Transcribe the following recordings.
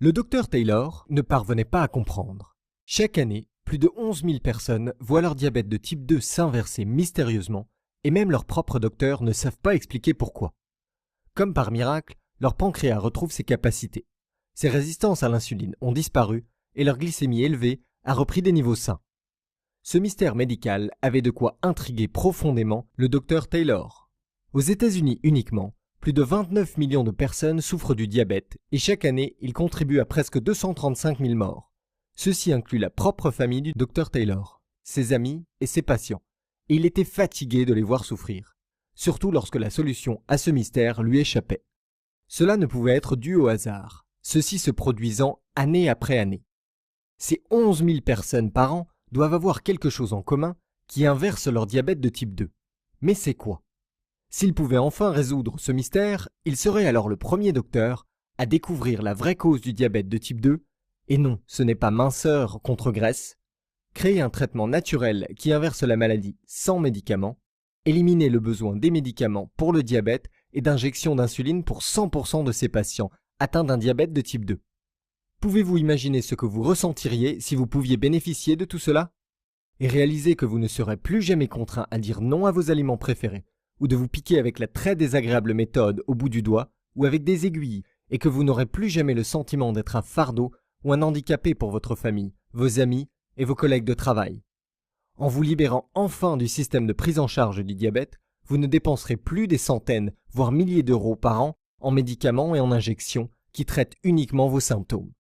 Le docteur Taylor ne parvenait pas à comprendre. Chaque année, plus de 11 000 personnes voient leur diabète de type 2 s'inverser mystérieusement et même leurs propres docteurs ne savent pas expliquer pourquoi. Comme par miracle, leur pancréas retrouve ses capacités. Ses résistances à l'insuline ont disparu et leur glycémie élevée a repris des niveaux sains. Ce mystère médical avait de quoi intriguer profondément le docteur Taylor. Aux États-Unis uniquement, plus de 29 millions de personnes souffrent du diabète et chaque année, il contribue à presque 235 000 morts. Ceci inclut la propre famille du docteur Taylor, ses amis et ses patients. Et il était fatigué de les voir souffrir, surtout lorsque la solution à ce mystère lui échappait. Cela ne pouvait être dû au hasard, ceci se produisant année après année. Ces 11 000 personnes par an doivent avoir quelque chose en commun qui inverse leur diabète de type 2. Mais c'est quoi? S'il pouvait enfin résoudre ce mystère, il serait alors le premier docteur à découvrir la vraie cause du diabète de type 2. Et non, ce n'est pas minceur contre graisse. Créer un traitement naturel qui inverse la maladie sans médicaments. Éliminer le besoin des médicaments pour le diabète et d'injection d'insuline pour 100% de ces patients atteints d'un diabète de type 2. Pouvez-vous imaginer ce que vous ressentiriez si vous pouviez bénéficier de tout cela? Et réaliser que vous ne serez plus jamais contraint à dire non à vos aliments préférés, ou de vous piquer avec la très désagréable méthode au bout du doigt, ou avec des aiguilles, et que vous n'aurez plus jamais le sentiment d'être un fardeau ou un handicapé pour votre famille, vos amis et vos collègues de travail. En vous libérant enfin du système de prise en charge du diabète, vous ne dépenserez plus des centaines, voire milliers d'euros par an en médicaments et en injections qui traitent uniquement vos symptômes.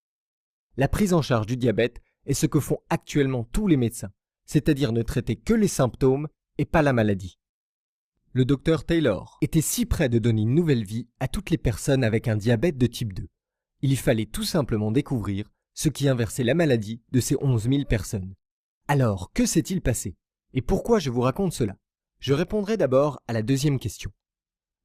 La prise en charge du diabète est ce que font actuellement tous les médecins, c'est-à-dire ne traiter que les symptômes et pas la maladie. Le docteur Taylor était si près de donner une nouvelle vie à toutes les personnes avec un diabète de type 2. Il fallait tout simplement découvrir ce qui inversait la maladie de ces 11 000 personnes. Alors, que s'est-il passé? Et pourquoi je vous raconte cela? Je répondrai d'abord à la deuxième question.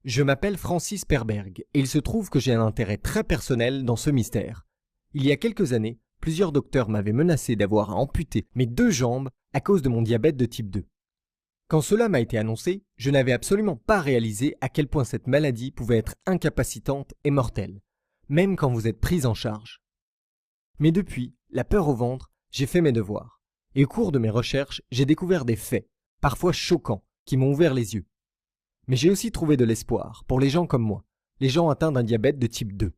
Je m'appelle Francis Perberg et il se trouve que j'ai un intérêt très personnel dans ce mystère. Il y a quelques années, plusieurs docteurs m'avaient menacé d'avoir à amputer mes 2 jambes à cause de mon diabète de type 2. Quand cela m'a été annoncé, je n'avais absolument pas réalisé à quel point cette maladie pouvait être incapacitante et mortelle, même quand vous êtes prise en charge. Mais depuis, la peur au ventre, j'ai fait mes devoirs. Et au cours de mes recherches, j'ai découvert des faits, parfois choquants, qui m'ont ouvert les yeux. Mais j'ai aussi trouvé de l'espoir pour les gens comme moi, les gens atteints d'un diabète de type 2.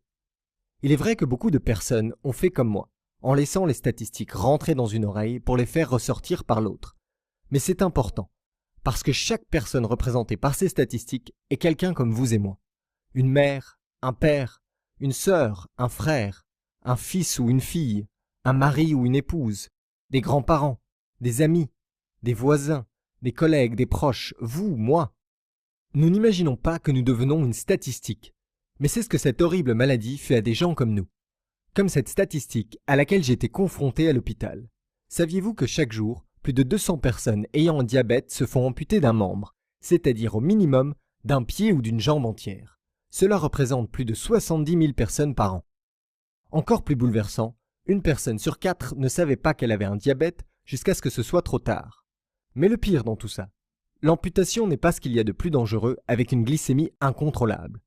Il est vrai que beaucoup de personnes ont fait comme moi, en laissant les statistiques rentrer dans une oreille pour les faire ressortir par l'autre. Mais c'est important, parce que chaque personne représentée par ces statistiques est quelqu'un comme vous et moi. Une mère, un père, une sœur, un frère, un fils ou une fille, un mari ou une épouse, des grands-parents, des amis, des voisins, des collègues, des proches, vous, moi. Nous n'imaginons pas que nous devenons une statistique, mais c'est ce que cette horrible maladie fait à des gens comme nous. Comme cette statistique à laquelle j'ai été confronté à l'hôpital. Saviez-vous que chaque jour, plus de 200 personnes ayant un diabète se font amputer d'un membre, c'est-à-dire au minimum d'un pied ou d'une jambe entière. Cela représente plus de 70 000 personnes par an. Encore plus bouleversant, une personne sur 4 ne savait pas qu'elle avait un diabète jusqu'à ce que ce soit trop tard. Mais le pire dans tout ça, l'amputation n'est pas ce qu'il y a de plus dangereux avec une glycémie incontrôlable.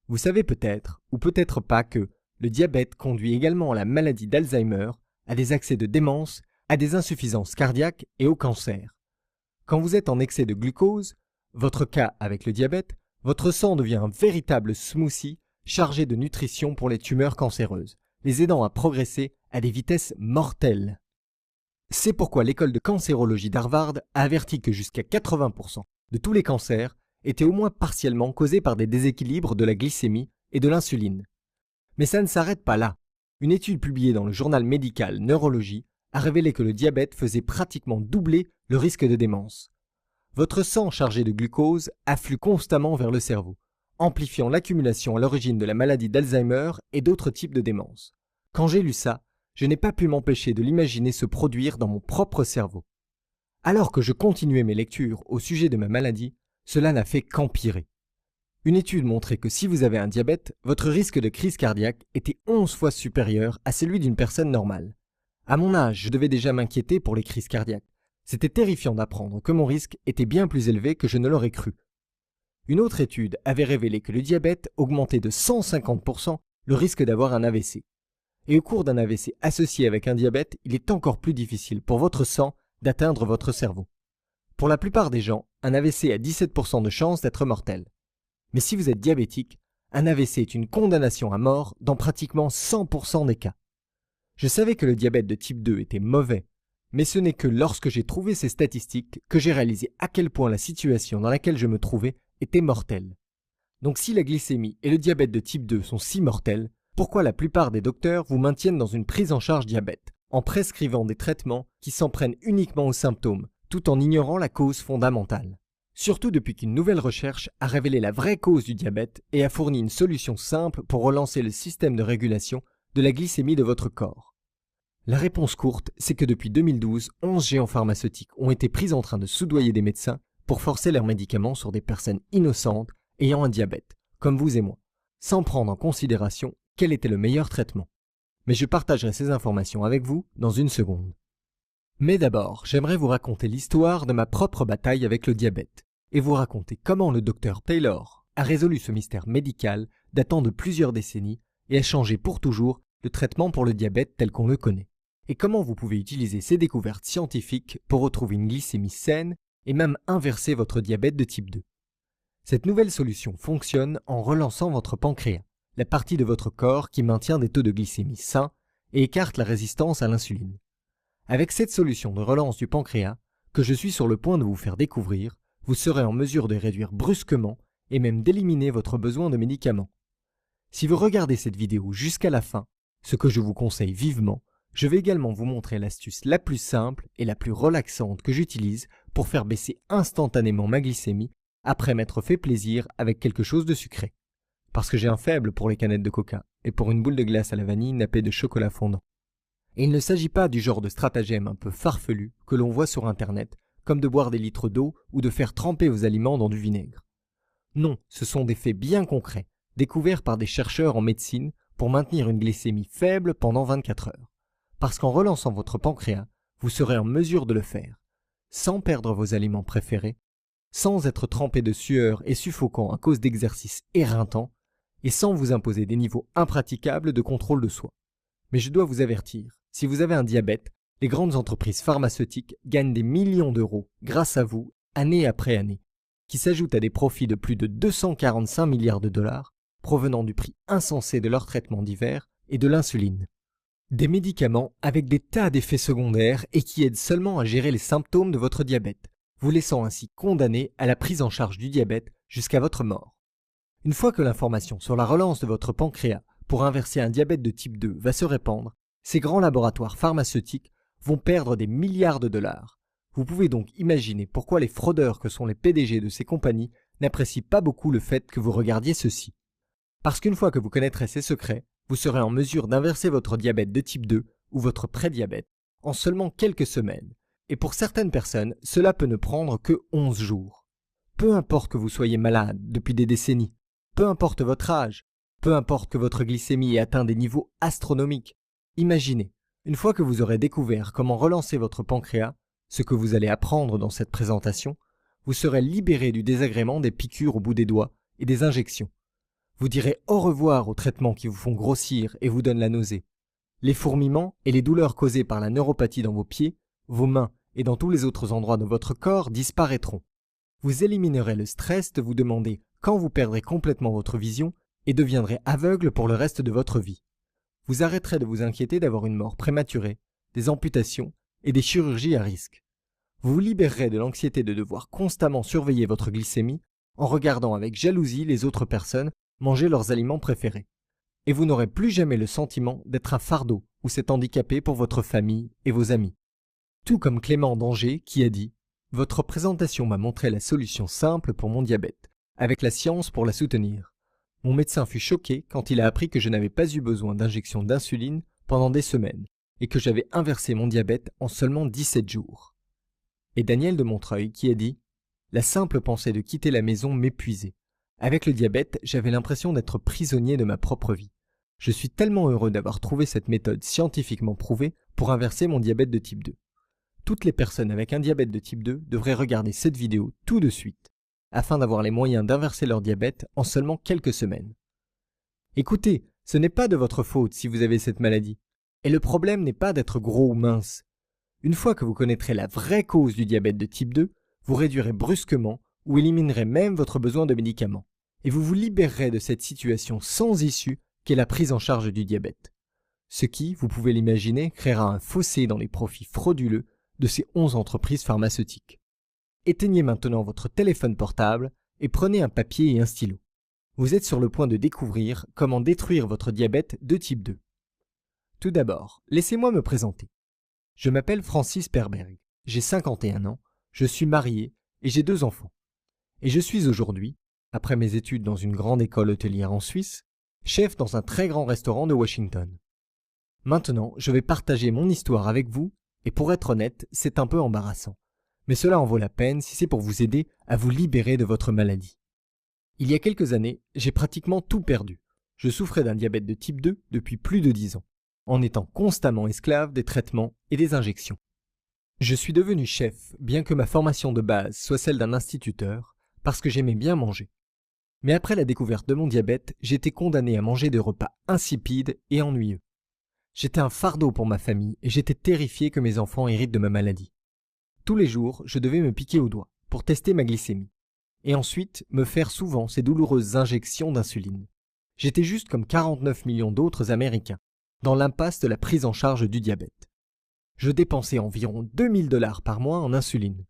Vous savez peut-être, ou peut-être pas que le diabète conduit également à la maladie d'Alzheimer, à des accès de démence, à des insuffisances cardiaques et au cancer. Quand vous êtes en excès de glucose, votre cas avec le diabète, votre sang devient un véritable smoothie chargé de nutrition pour les tumeurs cancéreuses, les aidant à progresser à des vitesses mortelles. C'est pourquoi l'école de cancérologie d'Harvard a averti que jusqu'à 80% de tous les cancers étaient au moins partiellement causés par des déséquilibres de la glycémie et de l'insuline. Mais ça ne s'arrête pas là. Une étude publiée dans le journal médical Neurologie a révélé que le diabète faisait pratiquement doubler le risque de démence. Votre sang chargé de glucose afflue constamment vers le cerveau, amplifiant l'accumulation à l'origine de la maladie d'Alzheimer et d'autres types de démence. Quand j'ai lu ça, je n'ai pas pu m'empêcher de l'imaginer se produire dans mon propre cerveau. Alors que je continuais mes lectures au sujet de ma maladie, cela n'a fait qu'empirer. Une étude montrait que si vous avez un diabète, votre risque de crise cardiaque était 11 fois supérieur à celui d'une personne normale. À mon âge, je devais déjà m'inquiéter pour les crises cardiaques. C'était terrifiant d'apprendre que mon risque était bien plus élevé que je ne l'aurais cru. Une autre étude avait révélé que le diabète augmentait de 150% le risque d'avoir un AVC. Et au cours d'un AVC associé avec un diabète, il est encore plus difficile pour votre sang d'atteindre votre cerveau. Pour la plupart des gens, un AVC a 17% de chance d'être mortel. Mais si vous êtes diabétique, un AVC est une condamnation à mort dans pratiquement 100% des cas. Je savais que le diabète de type 2 était mauvais, mais ce n'est que lorsque j'ai trouvé ces statistiques que j'ai réalisé à quel point la situation dans laquelle je me trouvais était mortelle. Donc si la glycémie et le diabète de type 2 sont si mortels, pourquoi la plupart des docteurs vous maintiennent dans une prise en charge diabète, en prescrivant des traitements qui s'en prennent uniquement aux symptômes, tout en ignorant la cause fondamentale? Surtout depuis qu'une nouvelle recherche a révélé la vraie cause du diabète et a fourni une solution simple pour relancer le système de régulation de la glycémie de votre corps. La réponse courte, c'est que depuis 2012, 11 géants pharmaceutiques ont été pris en train de soudoyer des médecins pour forcer leurs médicaments sur des personnes innocentes ayant un diabète, comme vous et moi, sans prendre en considération quel était le meilleur traitement. Mais je partagerai ces informations avec vous dans une seconde. Mais d'abord, j'aimerais vous raconter l'histoire de ma propre bataille avec le diabète et vous raconter comment le docteur Taylor a résolu ce mystère médical datant de plusieurs décennies et a changé pour toujours le traitement pour le diabète tel qu'on le connaît. Et comment vous pouvez utiliser ces découvertes scientifiques pour retrouver une glycémie saine et même inverser votre diabète de type 2. Cette nouvelle solution fonctionne en relançant votre pancréas, la partie de votre corps qui maintient des taux de glycémie sains et écarte la résistance à l'insuline. Avec cette solution de relance du pancréas, que je suis sur le point de vous faire découvrir, vous serez en mesure de réduire brusquement et même d'éliminer votre besoin de médicaments. Si vous regardez cette vidéo jusqu'à la fin, ce que je vous conseille vivement, je vais également vous montrer l'astuce la plus simple et la plus relaxante que j'utilise pour faire baisser instantanément ma glycémie après m'être fait plaisir avec quelque chose de sucré. Parce que j'ai un faible pour les canettes de coca et pour une boule de glace à la vanille nappée de chocolat fondant. Et il ne s'agit pas du genre de stratagème un peu farfelu que l'on voit sur internet, comme de boire des litres d'eau ou de faire tremper vos aliments dans du vinaigre. Non, ce sont des faits bien concrets, découverts par des chercheurs en médecine pour maintenir une glycémie faible pendant 24 heures. Parce qu'en relançant votre pancréas, vous serez en mesure de le faire, sans perdre vos aliments préférés, sans être trempé de sueur et suffocant à cause d'exercices éreintants, et sans vous imposer des niveaux impraticables de contrôle de soi. Mais je dois vous avertir, si vous avez un diabète, les grandes entreprises pharmaceutiques gagnent des millions d'euros grâce à vous, année après année, qui s'ajoutent à des profits de plus de 245 milliards de dollars provenant du prix insensé de leurs traitements divers et de l'insuline. Des médicaments avec des tas d'effets secondaires et qui aident seulement à gérer les symptômes de votre diabète, vous laissant ainsi condamné à la prise en charge du diabète jusqu'à votre mort. Une fois que l'information sur la relance de votre pancréas pour inverser un diabète de type 2 va se répandre, ces grands laboratoires pharmaceutiques vont perdre des milliards de dollars. Vous pouvez donc imaginer pourquoi les fraudeurs que sont les PDG de ces compagnies n'apprécient pas beaucoup le fait que vous regardiez ceci. Parce qu'une fois que vous connaîtrez ces secrets, vous serez en mesure d'inverser votre diabète de type 2 ou votre prédiabète en seulement quelques semaines. Et pour certaines personnes, cela peut ne prendre que 11 jours. Peu importe que vous soyez malade depuis des décennies, peu importe votre âge, peu importe que votre glycémie ait atteint des niveaux astronomiques, imaginez, une fois que vous aurez découvert comment relancer votre pancréas, ce que vous allez apprendre dans cette présentation, vous serez libéré du désagrément des piqûres au bout des doigts et des injections. Vous direz au revoir aux traitements qui vous font grossir et vous donnent la nausée. Les fourmillements et les douleurs causées par la neuropathie dans vos pieds, vos mains et dans tous les autres endroits de votre corps disparaîtront. Vous éliminerez le stress de vous demander quand vous perdrez complètement votre vision et deviendrez aveugle pour le reste de votre vie. Vous arrêterez de vous inquiéter d'avoir une mort prématurée, des amputations et des chirurgies à risque. Vous vous libérerez de l'anxiété de devoir constamment surveiller votre glycémie en regardant avec jalousie les autres personnes manger leurs aliments préférés. Et vous n'aurez plus jamais le sentiment d'être un fardeau ou s'être handicapé pour votre famille et vos amis. Tout comme Clément d'Angers qui a dit « Votre présentation m'a montré la solution simple pour mon diabète, avec la science pour la soutenir. Mon médecin fut choqué quand il a appris que je n'avais pas eu besoin d'injection d'insuline pendant des semaines et que j'avais inversé mon diabète en seulement 17 jours. » Et Daniel de Montreuil qui a dit « La simple pensée de quitter la maison m'épuisait. Avec le diabète, j'avais l'impression d'être prisonnier de ma propre vie. Je suis tellement heureux d'avoir trouvé cette méthode scientifiquement prouvée pour inverser mon diabète de type 2. Toutes les personnes avec un diabète de type 2 devraient regarder cette vidéo tout de suite, afin d'avoir les moyens d'inverser leur diabète en seulement quelques semaines. Écoutez, Ce n'est pas de votre faute si vous avez cette maladie. Et le problème n'est pas d'être gros ou mince. Une fois que vous connaîtrez la vraie cause du diabète de type 2, vous réduirez brusquement ou éliminerez même votre besoin de médicaments. Et vous vous libérerez de cette situation sans issue qu'est la prise en charge du diabète. Ce qui, vous pouvez l'imaginer, créera un fossé dans les profits frauduleux de ces 11 entreprises pharmaceutiques. Éteignez maintenant votre téléphone portable et prenez un papier et un stylo. Vous êtes sur le point de découvrir comment détruire votre diabète de type 2. Tout d'abord, laissez-moi me présenter. Je m'appelle Francis Perberg, j'ai 51 ans, je suis marié et j'ai 2 enfants. Et je suis aujourd'hui, après mes études dans une grande école hôtelière en Suisse, chef dans un très grand restaurant de Washington. Maintenant, je vais partager mon histoire avec vous, et pour être honnête, c'est un peu embarrassant. Mais cela en vaut la peine si c'est pour vous aider à vous libérer de votre maladie. Il y a quelques années, j'ai pratiquement tout perdu. Je souffrais d'un diabète de type 2 depuis plus de 10 ans, en étant constamment esclave des traitements et des injections. Je suis devenu chef, bien que ma formation de base soit celle d'un instituteur, parce que j'aimais bien manger. Mais après la découverte de mon diabète, j'étais condamné à manger des repas insipides et ennuyeux. J'étais un fardeau pour ma famille et j'étais terrifié que mes enfants héritent de ma maladie. Tous les jours, je devais me piquer au doigt pour tester ma glycémie. Et ensuite, me faire souvent ces douloureuses injections d'insuline. J'étais juste comme 49 millions d'autres Américains, dans l'impasse de la prise en charge du diabète. Je dépensais environ 2000 $ par mois en insuline.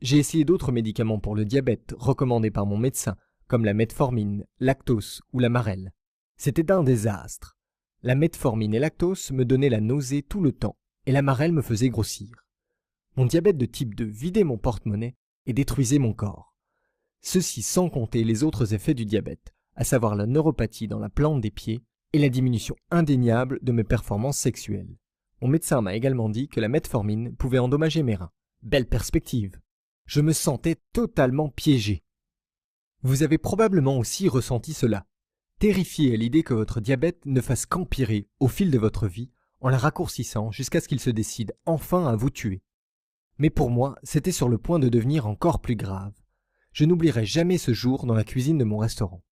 J'ai essayé d'autres médicaments pour le diabète, recommandés par mon médecin, comme la metformine, Lactose ou la Marelle. C'était un désastre. La metformine et Lactose me donnaient la nausée tout le temps, et la Marelle me faisait grossir. Mon diabète de type 2 vidait mon porte-monnaie et détruisait mon corps. Ceci sans compter les autres effets du diabète, à savoir la neuropathie dans la plante des pieds et la diminution indéniable de mes performances sexuelles. Mon médecin m'a également dit que la metformine pouvait endommager mes reins. Belle perspective. Je me sentais totalement piégé. Vous avez probablement aussi ressenti cela, terrifié à l'idée que votre diabète ne fasse qu'empirer au fil de votre vie en la raccourcissant jusqu'à ce qu'il se décide enfin à vous tuer. Mais pour moi, c'était sur le point de devenir encore plus grave. Je n'oublierai jamais ce jour dans la cuisine de mon restaurant.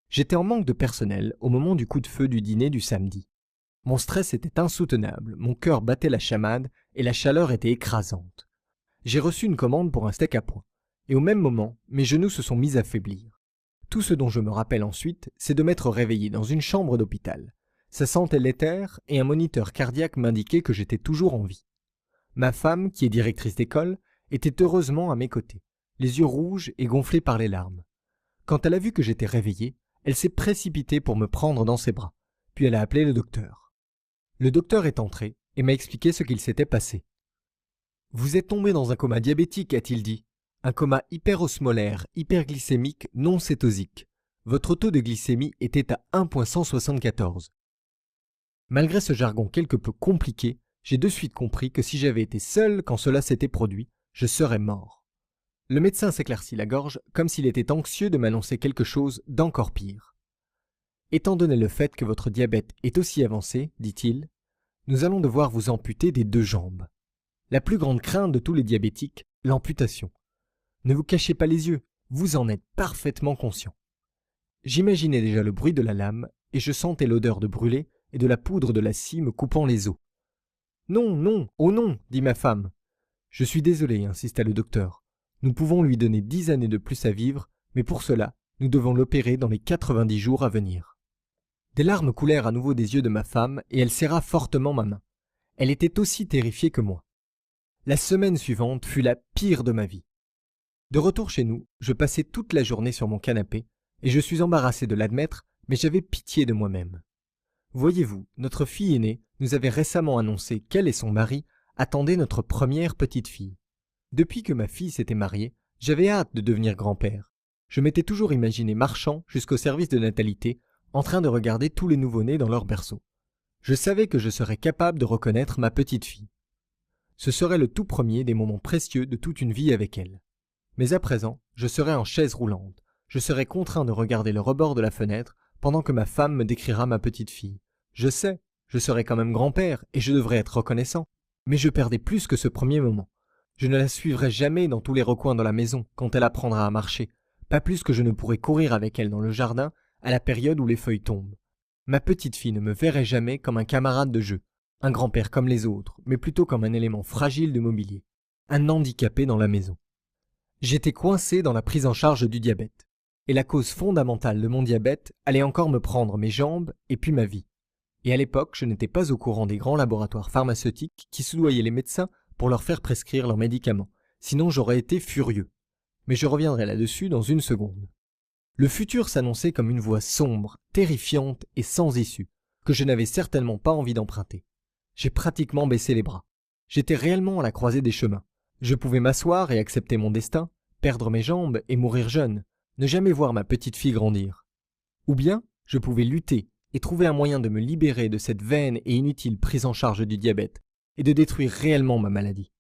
J'étais en manque de personnel au moment du coup de feu du dîner du samedi. Mon stress était insoutenable, mon cœur battait la chamade et la chaleur était écrasante. J'ai reçu une commande pour un steak à point, et au même moment, mes genoux se sont mis à faiblir. Tout ce dont je me rappelle ensuite, c'est de m'être réveillé dans une chambre d'hôpital. Ça sentait l'éther et un moniteur cardiaque m'indiquait que j'étais toujours en vie. Ma femme, qui est directrice d'école, était heureusement à mes côtés, les yeux rouges et gonflés par les larmes. Quand elle a vu que j'étais réveillé, elle s'est précipitée pour me prendre dans ses bras, puis elle a appelé le docteur. Le docteur est entré et m'a expliqué ce qu'il s'était passé. « Vous êtes tombé dans un coma diabétique, a-t-il dit. Un coma hyperosmolaire, hyperglycémique, non cétosique. Votre taux de glycémie était à 1,174. » Malgré ce jargon quelque peu compliqué, j'ai de suite compris que si j'avais été seul quand cela s'était produit, je serais mort. Le médecin s'éclaircit la gorge comme s'il était anxieux de m'annoncer quelque chose d'encore pire. Étant donné le fait que votre diabète est aussi avancé, dit-il, nous allons devoir vous amputer des 2 jambes. La plus grande crainte de tous les diabétiques, l'amputation. Ne vous cachez pas les yeux, vous en êtes parfaitement conscient. J'imaginais déjà le bruit de la lame et je sentais l'odeur de brûlé et de la poudre de la scie me coupant les os. « Non, non, oh non !» dit ma femme. « Je suis désolé, insista le docteur. Nous pouvons lui donner 10 années de plus à vivre, mais pour cela, nous devons l'opérer dans les 90 jours à venir. » Des larmes coulèrent à nouveau des yeux de ma femme et elle serra fortement ma main. Elle était aussi terrifiée que moi. La semaine suivante fut la pire de ma vie. De retour chez nous, je passais toute la journée sur mon canapé et je suis embarrassé de l'admettre, mais j'avais pitié de moi-même. Voyez-vous, notre fille aînée nous avait récemment annoncé qu'elle et son mari attendaient notre première petite fille. Depuis que ma fille s'était mariée, j'avais hâte de devenir grand-père. Je m'étais toujours imaginé marchant jusqu'au service de natalité, en train de regarder tous les nouveau-nés dans leur berceau. Je savais que je serais capable de reconnaître ma petite fille. Ce serait le tout premier des moments précieux de toute une vie avec elle. Mais à présent, je serais en chaise roulante. Je serais contraint de regarder le rebord de la fenêtre pendant que ma femme me décrira ma petite fille. Je sais, je serais quand même grand-père et je devrais être reconnaissant. Mais je perdais plus que ce premier moment. Je ne la suivrai jamais dans tous les recoins de la maison quand elle apprendra à marcher, pas plus que je ne pourrai courir avec elle dans le jardin à la période où les feuilles tombent. Ma petite fille ne me verrait jamais comme un camarade de jeu, un grand-père comme les autres, mais plutôt comme un élément fragile de mobilier, un handicapé dans la maison. J'étais coincé dans la prise en charge du diabète. Et la cause fondamentale de mon diabète allait encore me prendre mes jambes et puis ma vie. Et à l'époque, je n'étais pas au courant des grands laboratoires pharmaceutiques qui soudoyaient les médecins pour leur faire prescrire leurs médicaments. Sinon, j'aurais été furieux. Mais je reviendrai là-dessus dans une seconde. Le futur s'annonçait comme une voie sombre, terrifiante et sans issue, que je n'avais certainement pas envie d'emprunter. J'ai pratiquement baissé les bras. J'étais réellement à la croisée des chemins. Je pouvais m'asseoir et accepter mon destin, perdre mes jambes et mourir jeune, ne jamais voir ma petite fille grandir. Ou bien, je pouvais lutter et trouver un moyen de me libérer de cette vaine et inutile prise en charge du diabète et de détruire réellement ma maladie.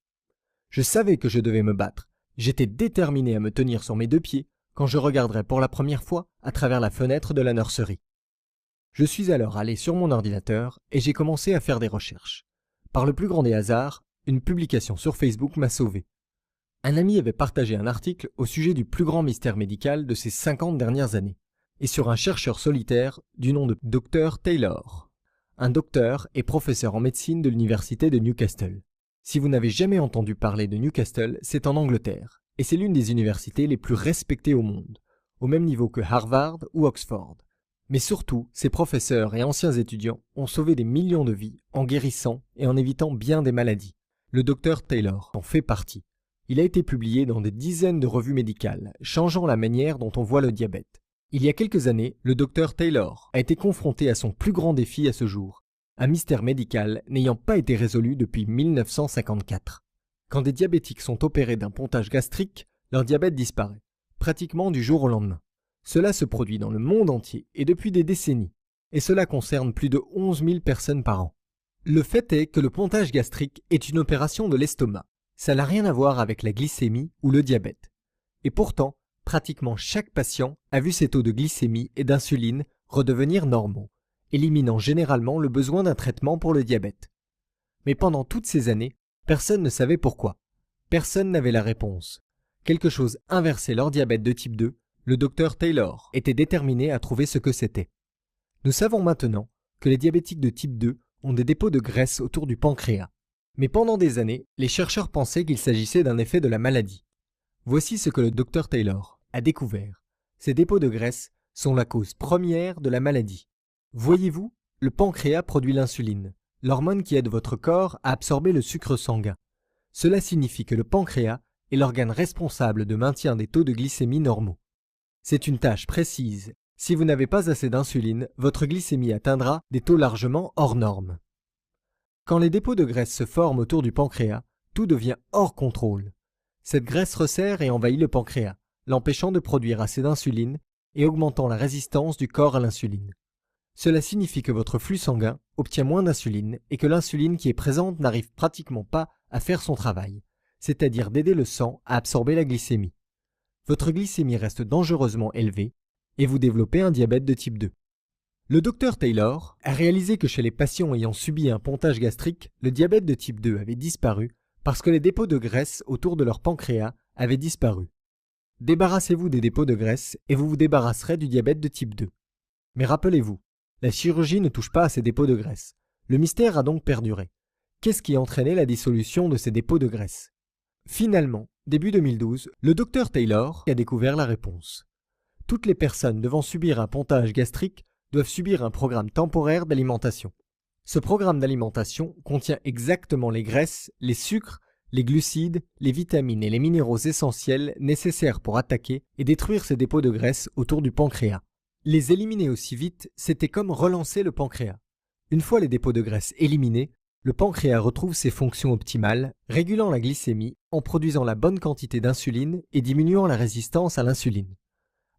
Je savais que je devais me battre. J'étais déterminé à me tenir sur mes deux pieds quand je regarderais pour la première fois à travers la fenêtre de la nurserie. Je suis alors allé sur mon ordinateur et j'ai commencé à faire des recherches. Par le plus grand des hasards, une publication sur Facebook m'a sauvé. Un ami avait partagé un article au sujet du plus grand mystère médical de ces 50 dernières années, et sur un chercheur solitaire du nom de Dr Taylor, un docteur et professeur en médecine de l'université de Newcastle. Si vous n'avez jamais entendu parler de Newcastle, c'est en Angleterre, et c'est l'une des universités les plus respectées au monde, au même niveau que Harvard ou Oxford. Mais surtout, ces professeurs et anciens étudiants ont sauvé des millions de vies en guérissant et en évitant bien des maladies. Le Dr Taylor en fait partie. Il a été publié dans des dizaines de revues médicales, changeant la manière dont on voit le diabète. Il y a quelques années, le Dr Taylor a été confronté à son plus grand défi à ce jour, un mystère médical n'ayant pas été résolu depuis 1954. Quand des diabétiques sont opérés d'un pontage gastrique, leur diabète disparaît, pratiquement du jour au lendemain. Cela se produit dans le monde entier et depuis des décennies, et cela concerne plus de 11 000 personnes par an. Le fait est que le pontage gastrique est une opération de l'estomac. Ça n'a rien à voir avec la glycémie ou le diabète. Et pourtant, pratiquement chaque patient a vu ses taux de glycémie et d'insuline redevenir normaux, éliminant généralement le besoin d'un traitement pour le diabète. Mais pendant toutes ces années, personne ne savait pourquoi. Personne n'avait la réponse. Quelque chose inversait leur diabète de type 2, le Dr Taylor était déterminé à trouver ce que c'était. Nous savons maintenant que les diabétiques de type 2 ont des dépôts de graisse autour du pancréas. Mais pendant des années, les chercheurs pensaient qu'il s'agissait d'un effet de la maladie. Voici ce que le Dr Taylor a découvert. Ces dépôts de graisse sont la cause première de la maladie. Voyez-vous, le pancréas produit l'insuline, l'hormone qui aide votre corps à absorber le sucre sanguin. Cela signifie que le pancréas est l'organe responsable de maintien des taux de glycémie normaux. C'est une tâche précise. Si vous n'avez pas assez d'insuline, votre glycémie atteindra des taux largement hors normes. Quand les dépôts de graisse se forment autour du pancréas, tout devient hors contrôle. Cette graisse resserre et envahit le pancréas, l'empêchant de produire assez d'insuline et augmentant la résistance du corps à l'insuline. Cela signifie que votre flux sanguin obtient moins d'insuline et que l'insuline qui est présente n'arrive pratiquement pas à faire son travail, c'est-à-dire d'aider le sang à absorber la glycémie. Votre glycémie reste dangereusement élevée et vous développez un diabète de type 2. Le Dr Taylor a réalisé que chez les patients ayant subi un pontage gastrique, le diabète de type 2 avait disparu parce que les dépôts de graisse autour de leur pancréas avaient disparu. Débarrassez-vous des dépôts de graisse et vous vous débarrasserez du diabète de type 2. Mais rappelez-vous, la chirurgie ne touche pas à ces dépôts de graisse. Le mystère a donc perduré. Qu'est-ce qui a entraîné la dissolution de ces dépôts de graisse? Finalement, début 2012, le Dr Taylor a découvert la réponse. Toutes les personnes devant subir un pontage gastrique doivent subir un programme temporaire d'alimentation. Ce programme d'alimentation contient exactement les graisses, les sucres, les glucides, les vitamines et les minéraux essentiels nécessaires pour attaquer et détruire ces dépôts de graisse autour du pancréas. Les éliminer aussi vite, c'était comme relancer le pancréas. Une fois les dépôts de graisse éliminés, le pancréas retrouve ses fonctions optimales, régulant la glycémie en produisant la bonne quantité d'insuline et diminuant la résistance à l'insuline.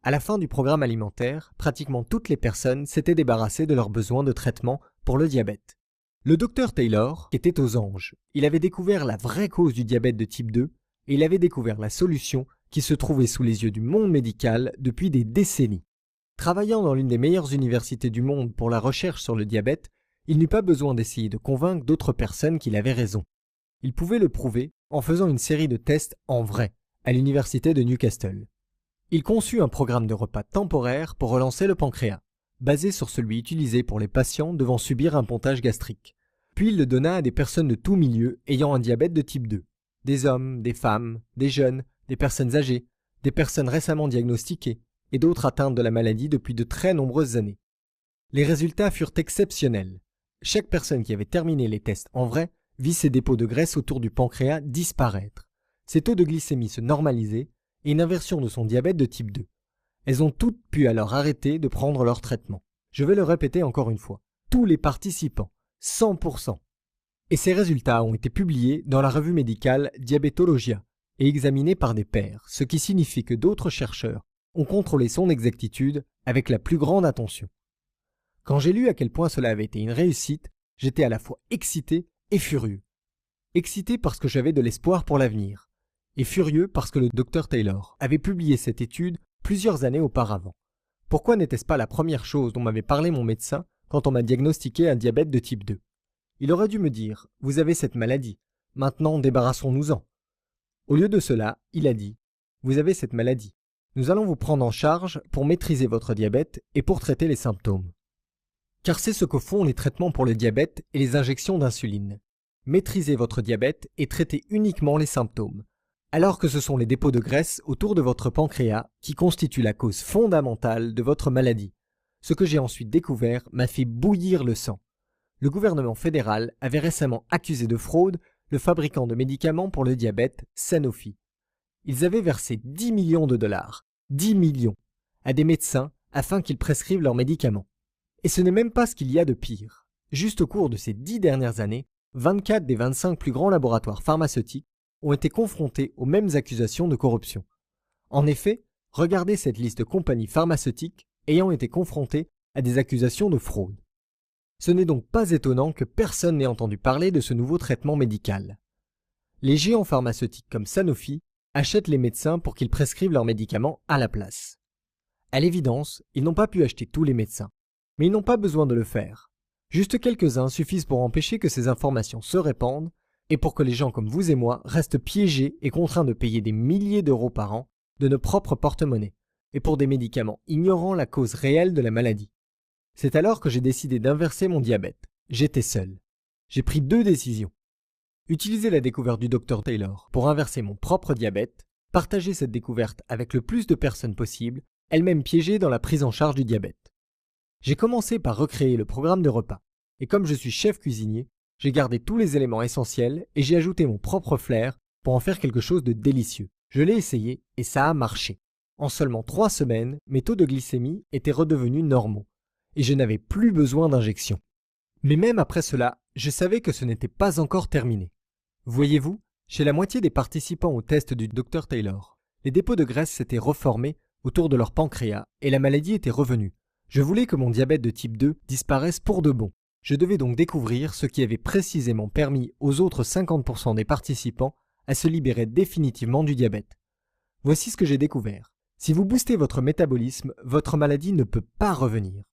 À la fin du programme alimentaire, pratiquement toutes les personnes s'étaient débarrassées de leurs besoins de traitement pour le diabète. Le Dr Taylor était aux anges. Il avait découvert la vraie cause du diabète de type 2 et il avait découvert la solution qui se trouvait sous les yeux du monde médical depuis des décennies. Travaillant dans l'une des meilleures universités du monde pour la recherche sur le diabète, il n'eut pas besoin d'essayer de convaincre d'autres personnes qu'il avait raison. Il pouvait le prouver en faisant une série de tests en vrai à l'université de Newcastle. Il conçut un programme de repas temporaire pour relancer le pancréas. basé sur celui utilisé pour les patients devant subir un pontage gastrique. Puis il le donna à des personnes de tout milieu ayant un diabète de type 2. Des hommes, des femmes, des jeunes, des personnes âgées, des personnes récemment diagnostiquées et d'autres atteintes de la maladie depuis de très nombreuses années. Les résultats furent exceptionnels. Chaque personne qui avait terminé les tests en vrai vit ses dépôts de graisse autour du pancréas disparaître, ses taux de glycémie se normaliser et une inversion de son diabète de type 2. Elles ont toutes pu alors arrêter de prendre leur traitement. Je vais le répéter encore une fois. Tous les participants, 100%. Et ces résultats ont été publiés dans la revue médicale Diabetologia et examinés par des pairs, ce qui signifie que d'autres chercheurs ont contrôlé son exactitude avec la plus grande attention. Quand j'ai lu à quel point cela avait été une réussite, j'étais à la fois excité et furieux. Excité parce que j'avais de l'espoir pour l'avenir, et furieux parce que le Dr Taylor avait publié cette étude plusieurs années auparavant. Pourquoi n'était-ce pas la première chose dont m'avait parlé mon médecin quand on m'a diagnostiqué un diabète de type 2? Il aurait dû me dire « Vous avez cette maladie, maintenant débarrassons-nous-en ». Au lieu de cela, il a dit « Vous avez cette maladie, nous allons vous prendre en charge pour maîtriser votre diabète et pour traiter les symptômes. » Car c'est ce que font les traitements pour le diabète et les injections d'insuline. Maîtriser votre diabète et traiter uniquement les symptômes, alors que ce sont les dépôts de graisse autour de votre pancréas qui constituent la cause fondamentale de votre maladie. Ce que j'ai ensuite découvert m'a fait bouillir le sang. Le gouvernement fédéral avait récemment accusé de fraude le fabricant de médicaments pour le diabète, Sanofi. Ils avaient versé 10 millions de dollars, 10 millions, à des médecins afin qu'ils prescrivent leurs médicaments. Et ce n'est même pas ce qu'il y a de pire. Juste au cours de ces 10 dernières années, 24 des 25 plus grands laboratoires pharmaceutiques ont été confrontés aux mêmes accusations de corruption. En effet, regardez cette liste de compagnies pharmaceutiques ayant été confrontées à des accusations de fraude. Ce n'est donc pas étonnant que personne n'ait entendu parler de ce nouveau traitement médical. Les géants pharmaceutiques comme Sanofi achètent les médecins pour qu'ils prescrivent leurs médicaments à la place. À l'évidence, ils n'ont pas pu acheter tous les médecins, mais ils n'ont pas besoin de le faire. Juste quelques-uns suffisent pour empêcher que ces informations se répandent et pour que les gens comme vous et moi restent piégés et contraints de payer des milliers d'euros par an de nos propres porte-monnaies et pour des médicaments ignorant la cause réelle de la maladie. C'est alors que j'ai décidé d'inverser mon diabète. J'étais seul. J'ai pris 2 décisions. Utiliser la découverte du Dr Taylor pour inverser mon propre diabète, partager cette découverte avec le plus de personnes possible, elles-mêmes piégées dans la prise en charge du diabète. J'ai commencé par recréer le programme de repas, et comme je suis chef cuisinier, j'ai gardé tous les éléments essentiels et j'ai ajouté mon propre flair pour en faire quelque chose de délicieux. Je l'ai essayé et ça a marché. En seulement 3 semaines, mes taux de glycémie étaient redevenus normaux, et je n'avais plus besoin d'injection. Mais même après cela, je savais que ce n'était pas encore terminé. Voyez-vous, chez la moitié des participants au test du Dr Taylor, les dépôts de graisse s'étaient reformés autour de leur pancréas et la maladie était revenue. Je voulais que mon diabète de type 2 disparaisse pour de bon. Je devais donc découvrir ce qui avait précisément permis aux autres 50% des participants à se libérer définitivement du diabète. Voici ce que j'ai découvert. Si vous boostez votre métabolisme, votre maladie ne peut pas revenir.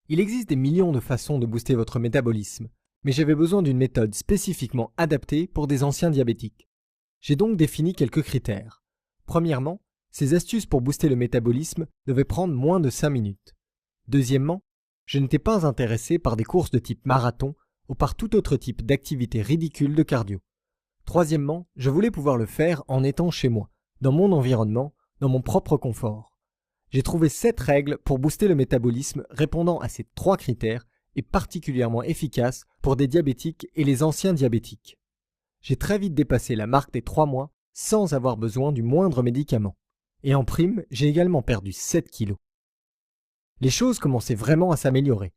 Il existe des millions de façons de booster votre métabolisme, mais j'avais besoin d'une méthode spécifiquement adaptée pour des anciens diabétiques. J'ai donc défini quelques critères. Premièrement, ces astuces pour booster le métabolisme devaient prendre moins de 5 minutes. Deuxièmement, je n'étais pas intéressé par des courses de type marathon ou par tout autre type d'activité ridicule de cardio. Troisièmement, je voulais pouvoir le faire en étant chez moi, dans mon environnement, dans mon propre confort. J'ai trouvé 7 règles pour booster le métabolisme répondant à ces 3 critères et particulièrement efficaces pour des diabétiques et les anciens diabétiques. J'ai très vite dépassé la marque des 3 mois sans avoir besoin du moindre médicament. Et en prime, j'ai également perdu 7 kilos. Les choses commençaient vraiment à s'améliorer,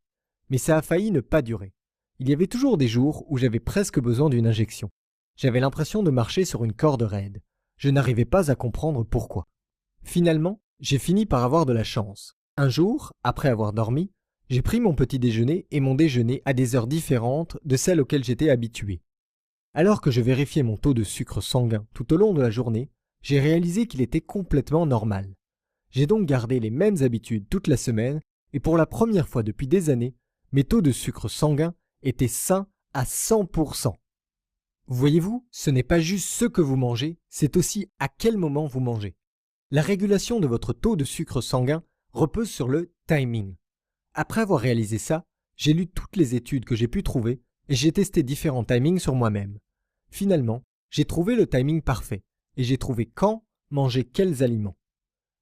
mais ça a failli ne pas durer. Il y avait toujours des jours où j'avais presque besoin d'une injection. J'avais l'impression de marcher sur une corde raide. Je n'arrivais pas à comprendre pourquoi. Finalement, j'ai fini par avoir de la chance. Un jour, après avoir dormi, j'ai pris mon petit déjeuner et mon déjeuner à des heures différentes de celles auxquelles j'étais habitué. Alors que je vérifiais mon taux de sucre sanguin tout au long de la journée, j'ai réalisé qu'il était complètement normal. J'ai donc gardé les mêmes habitudes toute la semaine et pour la première fois depuis des années, mes taux de sucre sanguin étaient sains à 100%. Voyez-vous, ce n'est pas juste ce que vous mangez, c'est aussi à quel moment vous mangez. La régulation de votre taux de sucre sanguin repose sur le timing. Après avoir réalisé ça, j'ai lu toutes les études que j'ai pu trouver et j'ai testé différents timings sur moi-même. Finalement, j'ai trouvé le timing parfait et j'ai trouvé quand manger quels aliments.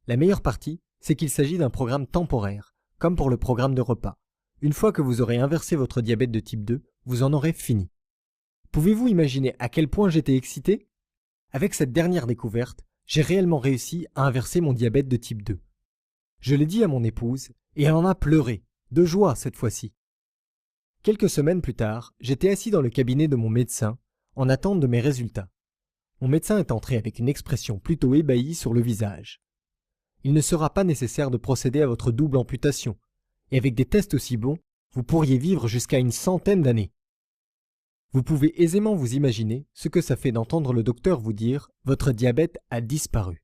La meilleure partie, c'est qu'il s'agit d'un programme temporaire, comme pour le programme de repas. Une fois que vous aurez inversé votre diabète de type 2, vous en aurez fini. Pouvez-vous imaginer à quel point j'étais excité? Avec cette dernière découverte, j'ai réellement réussi à inverser mon diabète de type 2. Je l'ai dit à mon épouse et elle en a pleuré, de joie cette fois-ci. Quelques semaines plus tard, j'étais assis dans le cabinet de mon médecin, en attente de mes résultats. Mon médecin est entré avec une expression plutôt ébahie sur le visage. Il ne sera pas nécessaire de procéder à votre double amputation, et avec des tests aussi bons, vous pourriez vivre jusqu'à une centaine d'années. Vous pouvez aisément vous imaginer ce que ça fait d'entendre le docteur vous dire « Votre diabète a disparu ».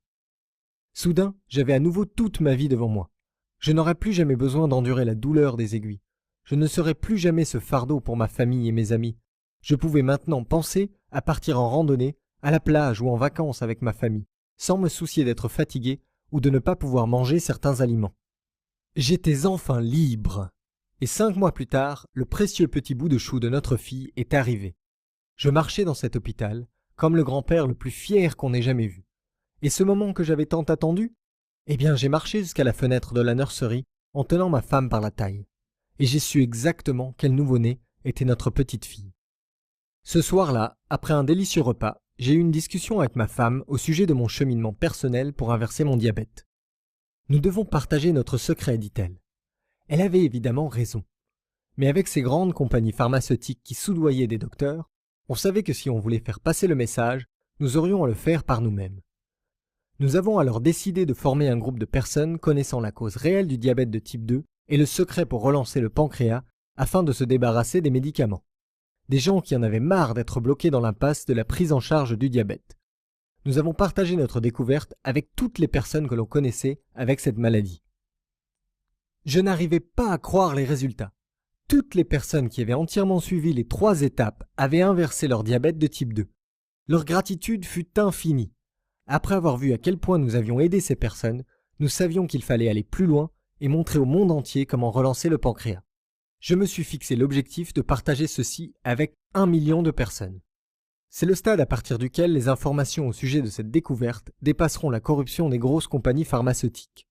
Soudain, j'avais à nouveau toute ma vie devant moi. Je n'aurais plus jamais besoin d'endurer la douleur des aiguilles. Je ne serais plus jamais ce fardeau pour ma famille et mes amis. Je pouvais maintenant penser à partir en randonnée, à la plage ou en vacances avec ma famille, sans me soucier d'être fatigué ou de ne pas pouvoir manger certains aliments. J'étais enfin libre. Et 5 mois plus tard, le précieux petit bout de chou de notre fille est arrivé. Je marchais dans cet hôpital, comme le grand-père le plus fier qu'on ait jamais vu. Et ce moment que j'avais tant attendu? Eh bien, j'ai marché jusqu'à la fenêtre de la nurserie en tenant ma femme par la taille. Et j'ai su exactement quel nouveau-né était notre petite fille. Ce soir-là, après un délicieux repas, j'ai eu une discussion avec ma femme au sujet de mon cheminement personnel pour inverser mon diabète. Nous devons partager notre secret, dit-elle. Elle avait évidemment raison. Mais avec ces grandes compagnies pharmaceutiques qui soudoyaient des docteurs, on savait que si on voulait faire passer le message, nous aurions à le faire par nous-mêmes. Nous avons alors décidé de former un groupe de personnes connaissant la cause réelle du diabète de type 2 et le secret pour relancer le pancréas afin de se débarrasser des médicaments. Des gens qui en avaient marre d'être bloqués dans l'impasse de la prise en charge du diabète. Nous avons partagé notre découverte avec toutes les personnes que l'on connaissait avec cette maladie. Je n'arrivais pas à croire les résultats. Toutes les personnes qui avaient entièrement suivi les 3 étapes avaient inversé leur diabète de type 2. Leur gratitude fut infinie. Après avoir vu à quel point nous avions aidé ces personnes, nous savions qu'il fallait aller plus loin et montrer au monde entier comment relancer le pancréas. Je me suis fixé l'objectif de partager ceci avec 1 million de personnes. C'est le stade à partir duquel les informations au sujet de cette découverte dépasseront la corruption des grosses compagnies pharmaceutiques.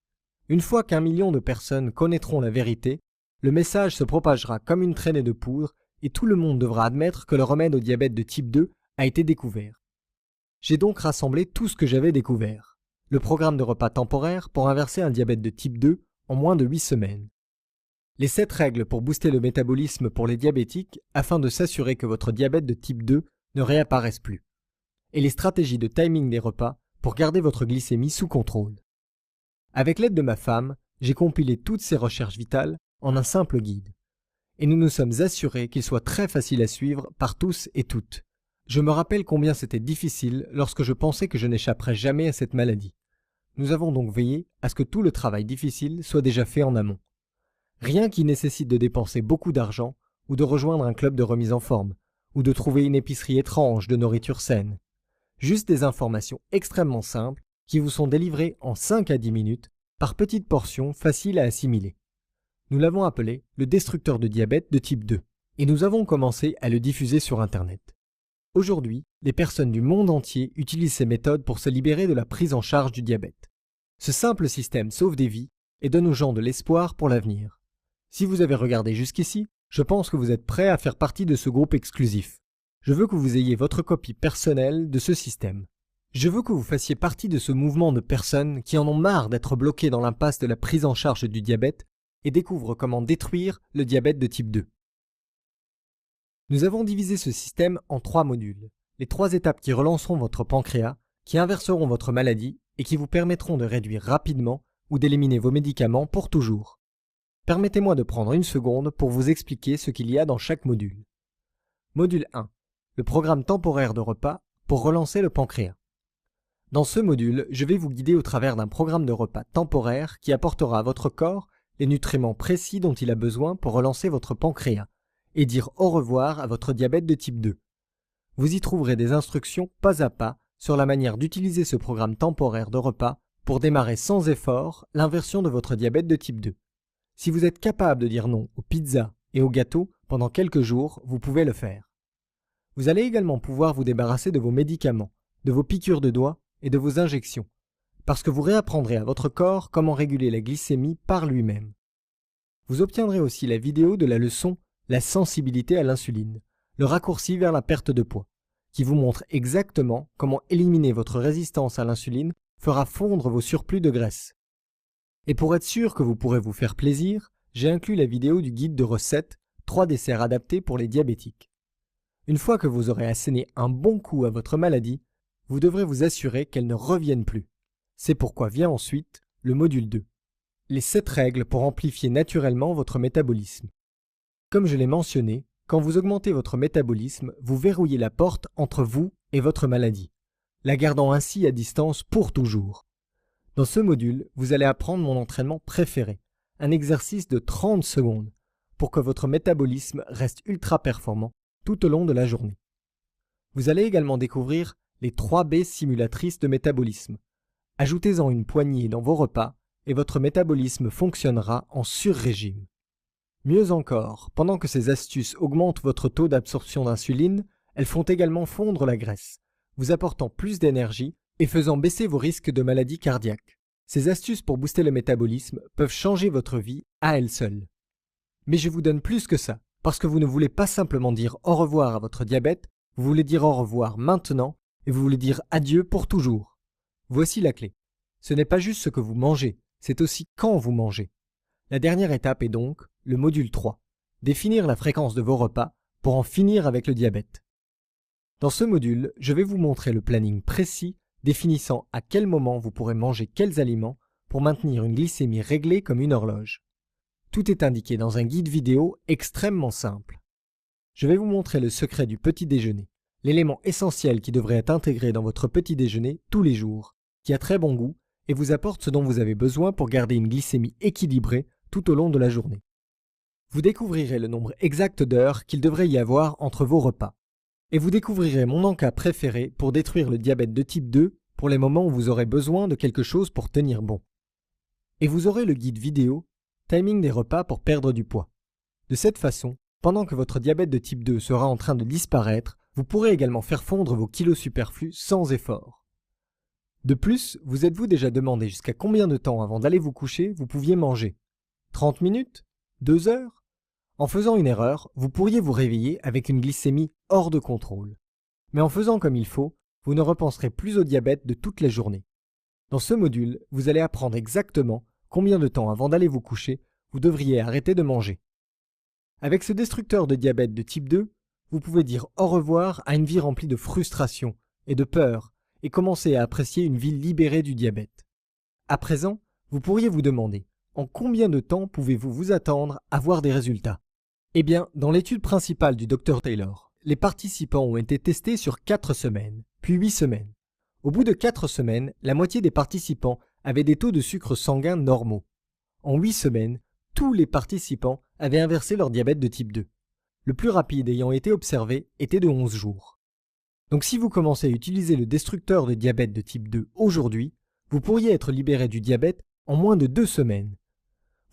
Une fois qu'1 million de personnes connaîtront la vérité, le message se propagera comme une traînée de poudre et tout le monde devra admettre que le remède au diabète de type 2 a été découvert. J'ai donc rassemblé tout ce que j'avais découvert. Le programme de repas temporaire pour inverser un diabète de type 2 en moins de 8 semaines. Les 7 règles pour booster le métabolisme pour les diabétiques afin de s'assurer que votre diabète de type 2 ne réapparaisse plus. Et les stratégies de timing des repas pour garder votre glycémie sous contrôle. Avec l'aide de ma femme, j'ai compilé toutes ces recherches vitales en un simple guide. Et nous nous sommes assurés qu'il soit très facile à suivre par tous et toutes. Je me rappelle combien c'était difficile lorsque je pensais que je n'échapperais jamais à cette maladie. Nous avons donc veillé à ce que tout le travail difficile soit déjà fait en amont. Rien qui nécessite de dépenser beaucoup d'argent ou de rejoindre un club de remise en forme ou de trouver une épicerie étrange de nourriture saine. Juste des informations extrêmement simples qui vous sont délivrées en 5 à 10 minutes par petites portions faciles à assimiler. Nous l'avons appelé le destructeur de diabète de type 2 et nous avons commencé à le diffuser sur Internet. Aujourd'hui, les personnes du monde entier utilisent ces méthodes pour se libérer de la prise en charge du diabète. Ce simple système sauve des vies et donne aux gens de l'espoir pour l'avenir. Si vous avez regardé jusqu'ici, je pense que vous êtes prêt à faire partie de ce groupe exclusif. Je veux que vous ayez votre copie personnelle de ce système. Je veux que vous fassiez partie de ce mouvement de personnes qui en ont marre d'être bloquées dans l'impasse de la prise en charge du diabète et découvrent comment détruire le diabète de type 2. Nous avons divisé ce système en 3 modules. Les 3 étapes qui relanceront votre pancréas, qui inverseront votre maladie et qui vous permettront de réduire rapidement ou d'éliminer vos médicaments pour toujours. Permettez-moi de prendre une seconde pour vous expliquer ce qu'il y a dans chaque module. Module 1. Le programme temporaire de repas pour relancer le pancréas. Dans ce module, je vais vous guider au travers d'un programme de repas temporaire qui apportera à votre corps les nutriments précis dont il a besoin pour relancer votre pancréas et dire au revoir à votre diabète de type 2. Vous y trouverez des instructions pas à pas sur la manière d'utiliser ce programme temporaire de repas pour démarrer sans effort l'inversion de votre diabète de type 2. Si vous êtes capable de dire non aux pizzas et aux gâteaux pendant quelques jours, vous pouvez le faire. Vous allez également pouvoir vous débarrasser de vos médicaments, de vos piqûres de doigts et de vos injections, parce que vous réapprendrez à votre corps comment réguler la glycémie par lui-même. Vous obtiendrez aussi la vidéo de la leçon « La sensibilité à l'insuline », le raccourci vers la perte de poids, qui vous montre exactement comment éliminer votre résistance à l'insuline fera fondre vos surplus de graisse. Et pour être sûr que vous pourrez vous faire plaisir, j'ai inclus la vidéo du guide de recettes 3 desserts adaptés pour les diabétiques. Une fois que vous aurez asséné un bon coup à votre maladie, vous devrez vous assurer qu'elle ne revienne plus. C'est pourquoi vient ensuite le module 2. Les 7 règles pour amplifier naturellement votre métabolisme. Comme je l'ai mentionné, quand vous augmentez votre métabolisme, vous verrouillez la porte entre vous et votre maladie, la gardant ainsi à distance pour toujours. Dans ce module, vous allez apprendre mon entraînement préféré, un exercice de 30 secondes, pour que votre métabolisme reste ultra performant tout au long de la journée. Vous allez également découvrir les 3 B simulatrices de métabolisme. Ajoutez-en une poignée dans vos repas et votre métabolisme fonctionnera en sur-régime. Mieux encore, pendant que ces astuces augmentent votre taux d'absorption d'insuline, elles font également fondre la graisse, vous apportant plus d'énergie et faisant baisser vos risques de maladies cardiaques. Ces astuces pour booster le métabolisme peuvent changer votre vie à elles seules. Mais je vous donne plus que ça, parce que vous ne voulez pas simplement dire au revoir à votre diabète, vous voulez dire au revoir maintenant et vous voulez dire adieu pour toujours. Voici la clé. Ce n'est pas juste ce que vous mangez, c'est aussi quand vous mangez. La dernière étape est donc le module 3, définir la fréquence de vos repas pour en finir avec le diabète. Dans ce module, je vais vous montrer le planning précis définissant à quel moment vous pourrez manger quels aliments pour maintenir une glycémie réglée comme une horloge. Tout est indiqué dans un guide vidéo extrêmement simple. Je vais vous montrer le secret du petit déjeuner, l'élément essentiel qui devrait être intégré dans votre petit déjeuner tous les jours, qui a très bon goût et vous apporte ce dont vous avez besoin pour garder une glycémie équilibrée tout au long de la journée. Vous découvrirez le nombre exact d'heures qu'il devrait y avoir entre vos repas. Et vous découvrirez mon encas préféré pour détruire le diabète de type 2 pour les moments où vous aurez besoin de quelque chose pour tenir bon. Et vous aurez le guide vidéo « Timing des repas pour perdre du poids ». De cette façon, pendant que votre diabète de type 2 sera en train de disparaître, vous pourrez également faire fondre vos kilos superflus sans effort. De plus, vous êtes-vous déjà demandé jusqu'à combien de temps avant d'aller vous coucher vous pouviez manger? 30 minutes? 2 heures? En faisant une erreur, vous pourriez vous réveiller avec une glycémie hors de contrôle. Mais en faisant comme il faut, vous ne repenserez plus au diabète de toute la journée. Dans ce module, vous allez apprendre exactement combien de temps avant d'aller vous coucher vous devriez arrêter de manger. Avec ce destructeur de diabète de type 2, vous pouvez dire au revoir à une vie remplie de frustration et de peur et commencer à apprécier une vie libérée du diabète. À présent, vous pourriez vous demander en combien de temps pouvez-vous vous attendre à voir des résultats? Eh bien, dans l'étude principale du Dr Taylor, les participants ont été testés sur 4 semaines, puis 8 semaines. Au bout de 4 semaines, la moitié des participants avaient des taux de sucre sanguin normaux. En 8 semaines, tous les participants avaient inversé leur diabète de type 2. Le plus rapide ayant été observé était de 11 jours. Donc si vous commencez à utiliser le destructeur de diabète de type 2 aujourd'hui, vous pourriez être libéré du diabète en moins de 2 semaines.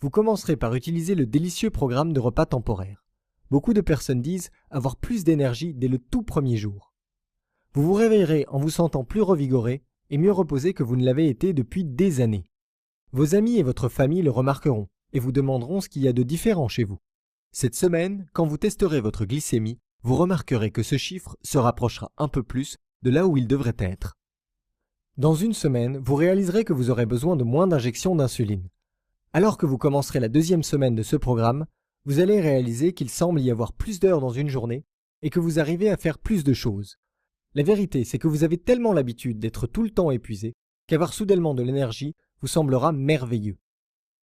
Vous commencerez par utiliser le délicieux programme de repas temporaire. Beaucoup de personnes disent avoir plus d'énergie dès le tout premier jour. Vous vous réveillerez en vous sentant plus revigoré et mieux reposé que vous ne l'avez été depuis des années. Vos amis et votre famille le remarqueront et vous demanderont ce qu'il y a de différent chez vous. Cette semaine, quand vous testerez votre glycémie, vous remarquerez que ce chiffre se rapprochera un peu plus de là où il devrait être. Dans une semaine, vous réaliserez que vous aurez besoin de moins d'injections d'insuline. Alors que vous commencerez la 2e semaine de ce programme, vous allez réaliser qu'il semble y avoir plus d'heures dans une journée et que vous arrivez à faire plus de choses. La vérité, c'est que vous avez tellement l'habitude d'être tout le temps épuisé qu'avoir soudainement de l'énergie vous semblera merveilleux.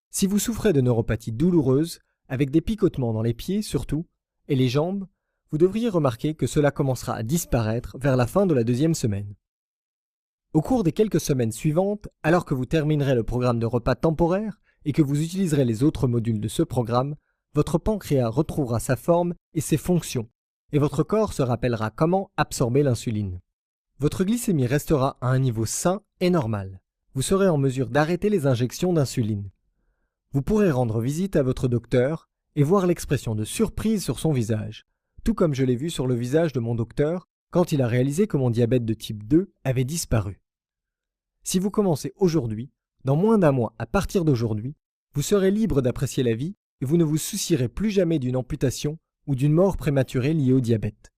Si vous souffrez de neuropathie douloureuse, avec des picotements dans les pieds surtout, et les jambes, vous devriez remarquer que cela commencera à disparaître vers la fin de la 2e semaine. Au cours des quelques semaines suivantes, alors que vous terminerez le programme de repas temporaire et que vous utiliserez les autres modules de ce programme, votre pancréas retrouvera sa forme et ses fonctions, et votre corps se rappellera comment absorber l'insuline. Votre glycémie restera à un niveau sain et normal. Vous serez en mesure d'arrêter les injections d'insuline. Vous pourrez rendre visite à votre docteur et voir l'expression de surprise sur son visage, tout comme je l'ai vu sur le visage de mon docteur quand il a réalisé que mon diabète de type 2 avait disparu. Si vous commencez aujourd'hui, dans moins d'un mois à partir d'aujourd'hui, vous serez libre d'apprécier la vie et vous ne vous soucierez plus jamais d'une amputation ou d'une mort prématurée liée au diabète.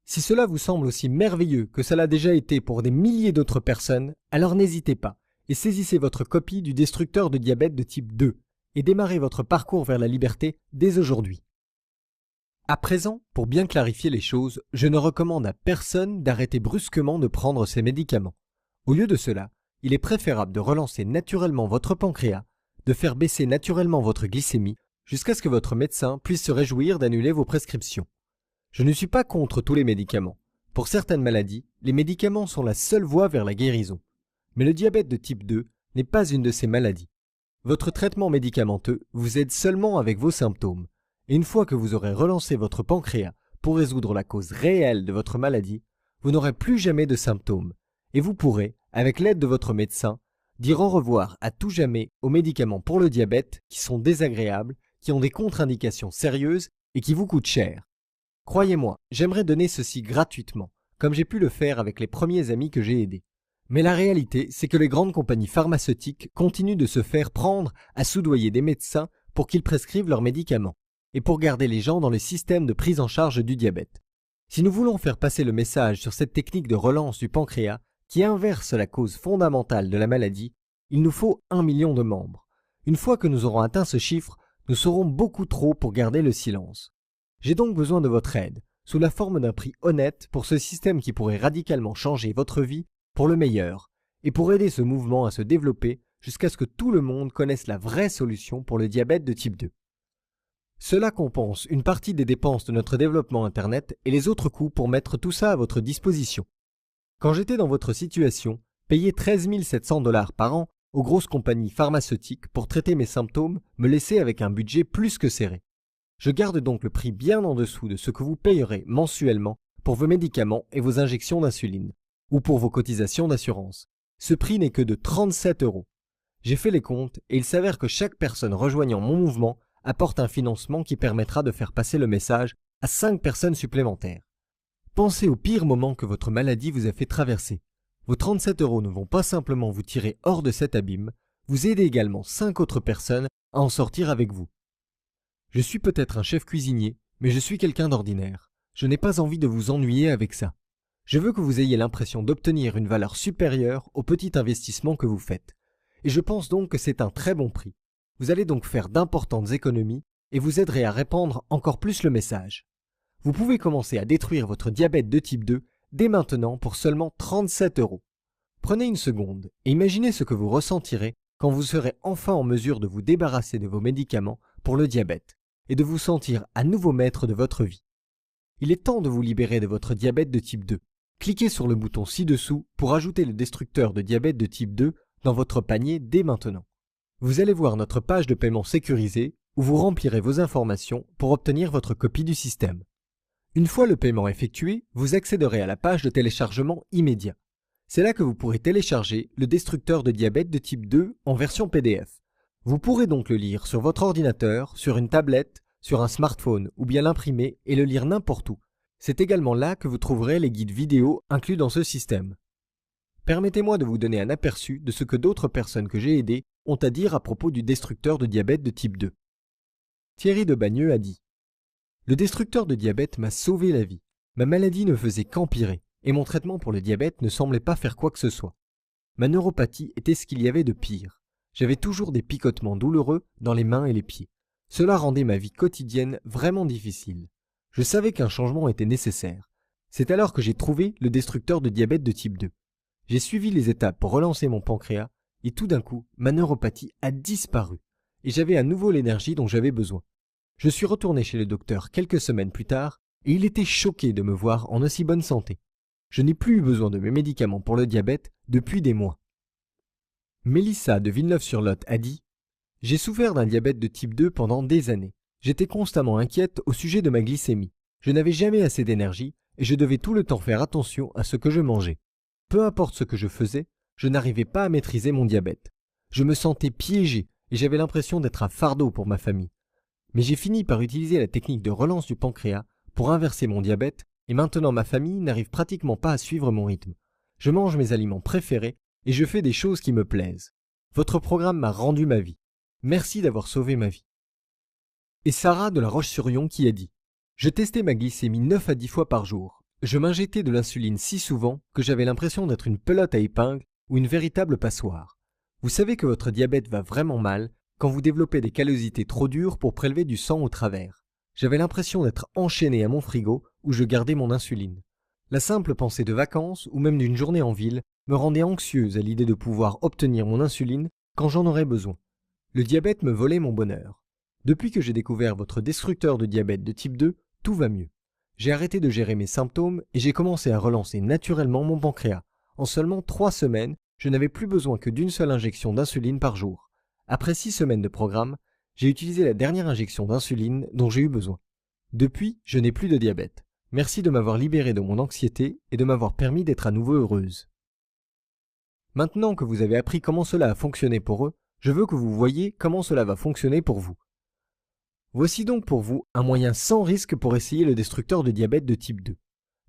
Si cela vous semble aussi merveilleux que cela a déjà été pour des milliers d'autres personnes, alors n'hésitez pas et saisissez votre copie du destructeur de diabète de type 2 et démarrez votre parcours vers la liberté dès aujourd'hui. À présent, pour bien clarifier les choses, je ne recommande à personne d'arrêter brusquement de prendre ces médicaments. Au lieu de cela, il est préférable de relancer naturellement votre pancréas, de faire baisser naturellement votre glycémie jusqu'à ce que votre médecin puisse se réjouir d'annuler vos prescriptions. Je ne suis pas contre tous les médicaments. Pour certaines maladies, les médicaments sont la seule voie vers la guérison. Mais le diabète de type 2 n'est pas une de ces maladies. Votre traitement médicamenteux vous aide seulement avec vos symptômes. Et une fois que vous aurez relancé votre pancréas pour résoudre la cause réelle de votre maladie, vous n'aurez plus jamais de symptômes. Et vous pourrez, avec l'aide de votre médecin, dire au revoir à tout jamais aux médicaments pour le diabète qui sont désagréables, qui ont des contre-indications sérieuses et qui vous coûtent cher. Croyez-moi, j'aimerais donner ceci gratuitement, comme j'ai pu le faire avec les premiers amis que j'ai aidés. Mais la réalité, c'est que les grandes compagnies pharmaceutiques continuent de se faire prendre à soudoyer des médecins pour qu'ils prescrivent leurs médicaments, et pour garder les gens dans le système de prise en charge du diabète. Si nous voulons faire passer le message sur cette technique de relance du pancréas, qui inverse la cause fondamentale de la maladie, il nous faut 1 million de membres. Une fois que nous aurons atteint ce chiffre, nous serons beaucoup trop pour garder le silence. J'ai donc besoin de votre aide, sous la forme d'un prix honnête pour ce système qui pourrait radicalement changer votre vie pour le meilleur, et pour aider ce mouvement à se développer jusqu'à ce que tout le monde connaisse la vraie solution pour le diabète de type 2. Cela compense une partie des dépenses de notre développement Internet et les autres coûts pour mettre tout ça à votre disposition. Quand j'étais dans votre situation, payer 13 700 $ par an aux grosses compagnies pharmaceutiques pour traiter mes symptômes me laissait avec un budget plus que serré. Je garde donc le prix bien en dessous de ce que vous payerez mensuellement pour vos médicaments et vos injections d'insuline, ou pour vos cotisations d'assurance. Ce prix n'est que de 37 €. J'ai fait les comptes et il s'avère que chaque personne rejoignant mon mouvement apporte un financement qui permettra de faire passer le message à 5 personnes supplémentaires. Pensez au pire moment que votre maladie vous a fait traverser. Vos 37 € ne vont pas simplement vous tirer hors de cet abîme, vous aidez également 5 autres personnes à en sortir avec vous. Je suis peut-être un chef cuisinier, mais je suis quelqu'un d'ordinaire. Je n'ai pas envie de vous ennuyer avec ça. Je veux que vous ayez l'impression d'obtenir une valeur supérieure au petit investissement que vous faites. Et je pense donc que c'est un très bon prix. Vous allez donc faire d'importantes économies et vous aiderez à répandre encore plus le message. Vous pouvez commencer à détruire votre diabète de type 2 dès maintenant pour seulement 37 €. Prenez une seconde et imaginez ce que vous ressentirez quand vous serez enfin en mesure de vous débarrasser de vos médicaments pour le diabète et de vous sentir à nouveau maître de votre vie. Il est temps de vous libérer de votre diabète de type 2. Cliquez sur le bouton ci-dessous pour ajouter le destructeur de diabète de type 2 dans votre panier dès maintenant. Vous allez voir notre page de paiement sécurisée où vous remplirez vos informations pour obtenir votre copie du système. Une fois le paiement effectué, vous accéderez à la page de téléchargement immédiat. C'est là que vous pourrez télécharger le destructeur de diabète de type 2 en version PDF. Vous pourrez donc le lire sur votre ordinateur, sur une tablette, sur un smartphone ou bien l'imprimer et le lire n'importe où. C'est également là que vous trouverez les guides vidéo inclus dans ce système. Permettez-moi de vous donner un aperçu de ce que d'autres personnes que j'ai aidées ont à dire à propos du destructeur de diabète de type 2. Thierry de Bagneux a dit « Le destructeur de diabète m'a sauvé la vie. Ma maladie ne faisait qu'empirer et mon traitement pour le diabète ne semblait pas faire quoi que ce soit. Ma neuropathie était ce qu'il y avait de pire. J'avais toujours des picotements douloureux dans les mains et les pieds. Cela rendait ma vie quotidienne vraiment difficile. Je savais qu'un changement était nécessaire. C'est alors que j'ai trouvé le destructeur de diabète de type 2. J'ai suivi les étapes pour relancer mon pancréas et tout d'un coup, ma neuropathie a disparu et j'avais à nouveau l'énergie dont j'avais besoin. Je suis retourné chez le docteur quelques semaines plus tard et il était choqué de me voir en aussi bonne santé. Je n'ai plus eu besoin de mes médicaments pour le diabète depuis des mois. » Mélissa de Villeneuve-sur-Lot a dit « J'ai souffert d'un diabète de type 2 pendant des années. J'étais constamment inquiète au sujet de ma glycémie. Je n'avais jamais assez d'énergie et je devais tout le temps faire attention à ce que je mangeais. Peu importe ce que je faisais, je n'arrivais pas à maîtriser mon diabète. Je me sentais piégée et j'avais l'impression d'être un fardeau pour ma famille. Mais j'ai fini par utiliser la technique de relance du pancréas pour inverser mon diabète et maintenant ma famille n'arrive pratiquement pas à suivre mon rythme. Je mange mes aliments préférés et je fais des choses qui me plaisent. Votre programme m'a rendu ma vie. Merci d'avoir sauvé ma vie. Et Sarah de La Roche-sur-Yon qui a dit « Je testais ma glycémie 9 à 10 fois par jour. Je m'injectais de l'insuline si souvent que j'avais l'impression d'être une pelote à épingles ou une véritable passoire. Vous savez que votre diabète va vraiment mal quand vous développez des callosités trop dures pour prélever du sang au travers. J'avais l'impression d'être enchaîné à mon frigo où je gardais mon insuline. La simple pensée de vacances ou même d'une journée en ville me rendait anxieuse à l'idée de pouvoir obtenir mon insuline quand j'en aurais besoin. Le diabète me volait mon bonheur. Depuis que j'ai découvert votre destructeur de diabète de type 2, tout va mieux. J'ai arrêté de gérer mes symptômes et j'ai commencé à relancer naturellement mon pancréas. En seulement 3 semaines, je n'avais plus besoin que d'une seule injection d'insuline par jour. Après 6 semaines de programme, j'ai utilisé la dernière injection d'insuline dont j'ai eu besoin. Depuis, je n'ai plus de diabète. Merci de m'avoir libéré de mon anxiété et de m'avoir permis d'être à nouveau heureuse. Maintenant que vous avez appris comment cela a fonctionné pour eux, je veux que vous voyiez comment cela va fonctionner pour vous. Voici donc pour vous un moyen sans risque pour essayer le destructeur de diabète de type 2.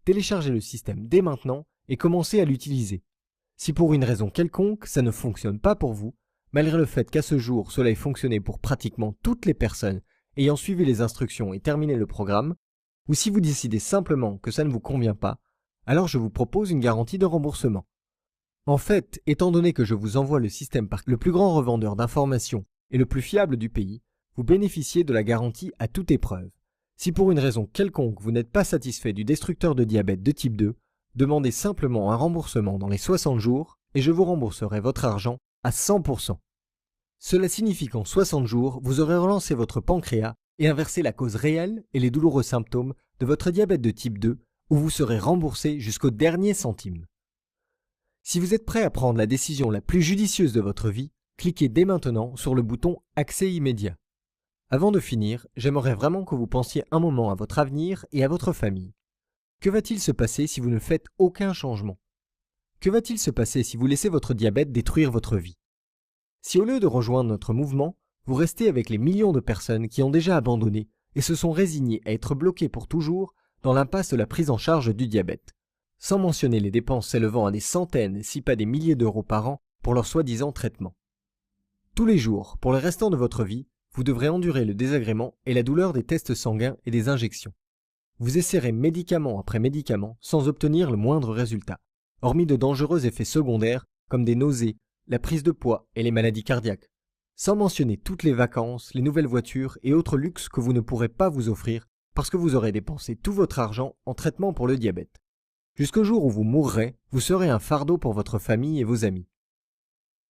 Téléchargez le système dès maintenant et commencez à l'utiliser. Si pour une raison quelconque ça ne fonctionne pas pour vous, malgré le fait qu'à ce jour cela ait fonctionné pour pratiquement toutes les personnes ayant suivi les instructions et terminé le programme, ou si vous décidez simplement que ça ne vous convient pas, alors je vous propose une garantie de remboursement. En fait, étant donné que je vous envoie le système par le plus grand revendeur d'informations et le plus fiable du pays, vous bénéficiez de la garantie à toute épreuve. Si pour une raison quelconque vous n'êtes pas satisfait du destructeur de diabète de type 2, demandez simplement un remboursement dans les 60 jours et je vous rembourserai votre argent à 100%. Cela signifie qu'en 60 jours, vous aurez relancé votre pancréas et inversé la cause réelle et les douloureux symptômes de votre diabète de type 2 où vous serez remboursé jusqu'au dernier centime. Si vous êtes prêt à prendre la décision la plus judicieuse de votre vie, cliquez dès maintenant sur le bouton « Accès immédiat ». Avant de finir, j'aimerais vraiment que vous pensiez un moment à votre avenir et à votre famille. Que va-t-il se passer si vous ne faites aucun changement? Que va-t-il se passer si vous laissez votre diabète détruire votre vie? Si au lieu de rejoindre notre mouvement, vous restez avec les millions de personnes qui ont déjà abandonné et se sont résignées à être bloquées pour toujours dans l'impasse de la prise en charge du diabète, sans mentionner les dépenses s'élevant à des centaines, si pas des milliers d'euros par an pour leur soi-disant traitement. Tous les jours, pour le restant de votre vie, vous devrez endurer le désagrément et la douleur des tests sanguins et des injections. Vous essaierez médicament après médicament sans obtenir le moindre résultat, hormis de dangereux effets secondaires comme des nausées, la prise de poids et les maladies cardiaques, sans mentionner toutes les vacances, les nouvelles voitures et autres luxes que vous ne pourrez pas vous offrir parce que vous aurez dépensé tout votre argent en traitement pour le diabète. Jusqu'au jour où vous mourrez, vous serez un fardeau pour votre famille et vos amis.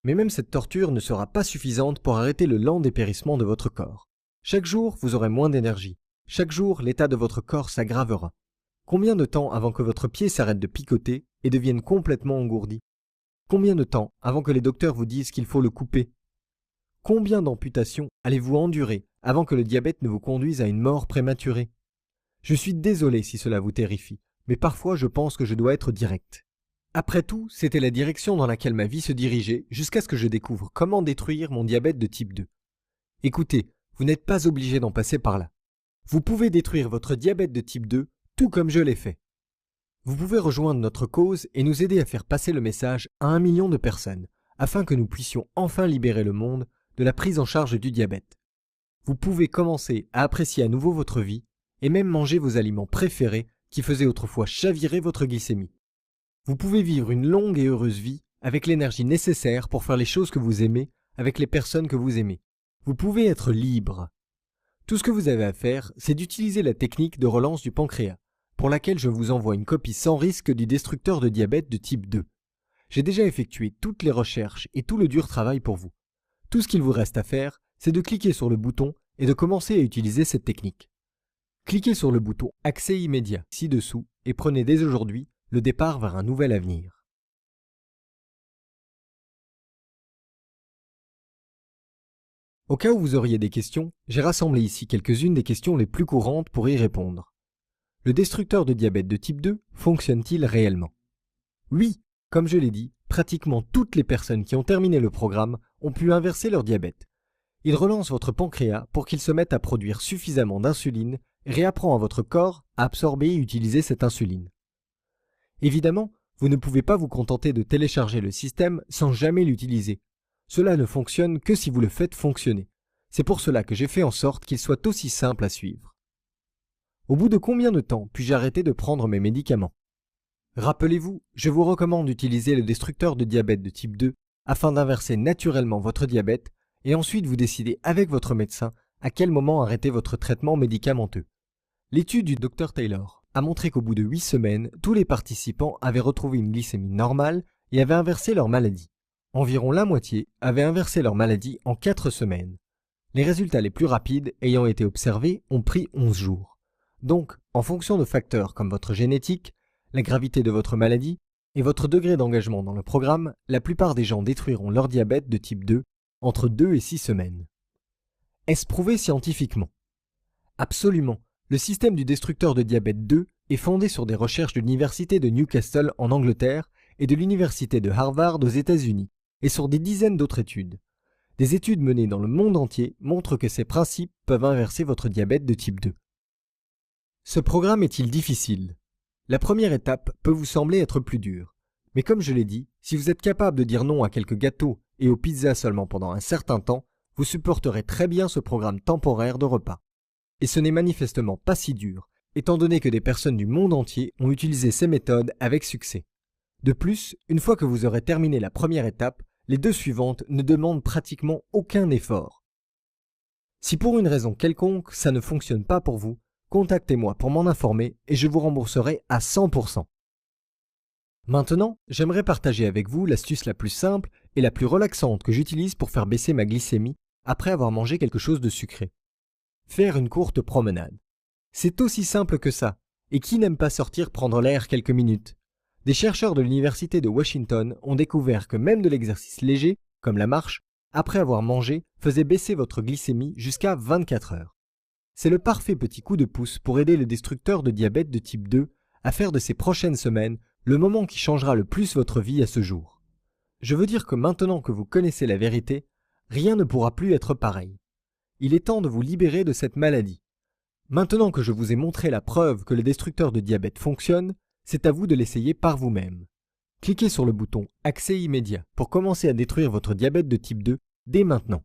Mais même cette torture ne sera pas suffisante pour arrêter le lent dépérissement de votre corps. Chaque jour, vous aurez moins d'énergie. Chaque jour, l'état de votre corps s'aggravera. Combien de temps avant que votre pied s'arrête de picoter et devienne complètement engourdi? Combien de temps avant que les docteurs vous disent qu'il faut le couper? Combien d'amputations allez-vous endurer avant que le diabète ne vous conduise à une mort prématurée? Je suis désolé si cela vous terrifie, mais parfois je pense que je dois être direct. Après tout, c'était la direction dans laquelle ma vie se dirigeait jusqu'à ce que je découvre comment détruire mon diabète de type 2. Écoutez, vous n'êtes pas obligé d'en passer par là. Vous pouvez détruire votre diabète de type 2 tout comme je l'ai fait. Vous pouvez rejoindre notre cause et nous aider à faire passer le message à 1 million de personnes afin que nous puissions enfin libérer le monde de la prise en charge du diabète. Vous pouvez commencer à apprécier à nouveau votre vie et même manger vos aliments préférés qui faisaient autrefois chavirer votre glycémie. Vous pouvez vivre une longue et heureuse vie avec l'énergie nécessaire pour faire les choses que vous aimez avec les personnes que vous aimez. Vous pouvez être libre. Tout ce que vous avez à faire, c'est d'utiliser la technique de relance du pancréas, pour laquelle je vous envoie une copie sans risque du destructeur de diabète de type 2. J'ai déjà effectué toutes les recherches et tout le dur travail pour vous. Tout ce qu'il vous reste à faire, c'est de cliquer sur le bouton et de commencer à utiliser cette technique. Cliquez sur le bouton « Accès immédiat » ci-dessous et prenez dès aujourd'hui le départ vers un nouvel avenir. Au cas où vous auriez des questions, j'ai rassemblé ici quelques-unes des questions les plus courantes pour y répondre. Le destructeur de diabète de type 2 fonctionne-t-il réellement? Oui, comme je l'ai dit, pratiquement toutes les personnes qui ont terminé le programme ont pu inverser leur diabète. Il relance votre pancréas pour qu'il se mette à produire suffisamment d'insuline et réapprend à votre corps à absorber et utiliser cette insuline. Évidemment, vous ne pouvez pas vous contenter de télécharger le système sans jamais l'utiliser. Cela ne fonctionne que si vous le faites fonctionner. C'est pour cela que j'ai fait en sorte qu'il soit aussi simple à suivre. Au bout de combien de temps puis-je arrêter de prendre mes médicaments? Rappelez-vous, je vous recommande d'utiliser le destructeur de diabète de type 2 afin d'inverser naturellement votre diabète et ensuite vous décidez avec votre médecin à quel moment arrêter votre traitement médicamenteux. L'étude du Dr Taylor a montré qu'au bout de 8 semaines, tous les participants avaient retrouvé une glycémie normale et avaient inversé leur maladie. Environ la moitié avaient inversé leur maladie en 4 semaines. Les résultats les plus rapides ayant été observés ont pris 11 jours. Donc, en fonction de facteurs comme votre génétique, la gravité de votre maladie et votre degré d'engagement dans le programme, la plupart des gens détruiront leur diabète de type 2 entre 2 et 6 semaines. Est-ce prouvé scientifiquement? Absolument. Le système du destructeur de diabète 2 est fondé sur des recherches de l'université de Newcastle en Angleterre et de l'université de Harvard aux États-Unis, et sur des dizaines d'autres études. Des études menées dans le monde entier montrent que ces principes peuvent inverser votre diabète de type 2. Ce programme est-il difficile? La première étape peut vous sembler être plus dure, mais comme je l'ai dit, si vous êtes capable de dire non à quelques gâteaux et aux pizzas seulement pendant un certain temps, vous supporterez très bien ce programme temporaire de repas. Et ce n'est manifestement pas si dur, étant donné que des personnes du monde entier ont utilisé ces méthodes avec succès. De plus, une fois que vous aurez terminé la première étape, les 2 suivantes ne demandent pratiquement aucun effort. Si pour une raison quelconque ça ne fonctionne pas pour vous, contactez-moi pour m'en informer et je vous rembourserai à 100%. Maintenant, j'aimerais partager avec vous l'astuce la plus simple et la plus relaxante que j'utilise pour faire baisser ma glycémie après avoir mangé quelque chose de sucré. Faire une courte promenade. C'est aussi simple que ça, et qui n'aime pas sortir prendre l'air quelques minutes? Des chercheurs de l'université de Washington ont découvert que même de l'exercice léger, comme la marche, après avoir mangé, faisait baisser votre glycémie jusqu'à 24 heures. C'est le parfait petit coup de pouce pour aider le destructeur de diabète de type 2 à faire de ces prochaines semaines le moment qui changera le plus votre vie à ce jour. Je veux dire que maintenant que vous connaissez la vérité, rien ne pourra plus être pareil. Il est temps de vous libérer de cette maladie. Maintenant que je vous ai montré la preuve que le destructeur de diabète fonctionne, c'est à vous de l'essayer par vous-même. Cliquez sur le bouton « Accès immédiat » pour commencer à détruire votre diabète de type 2 dès maintenant.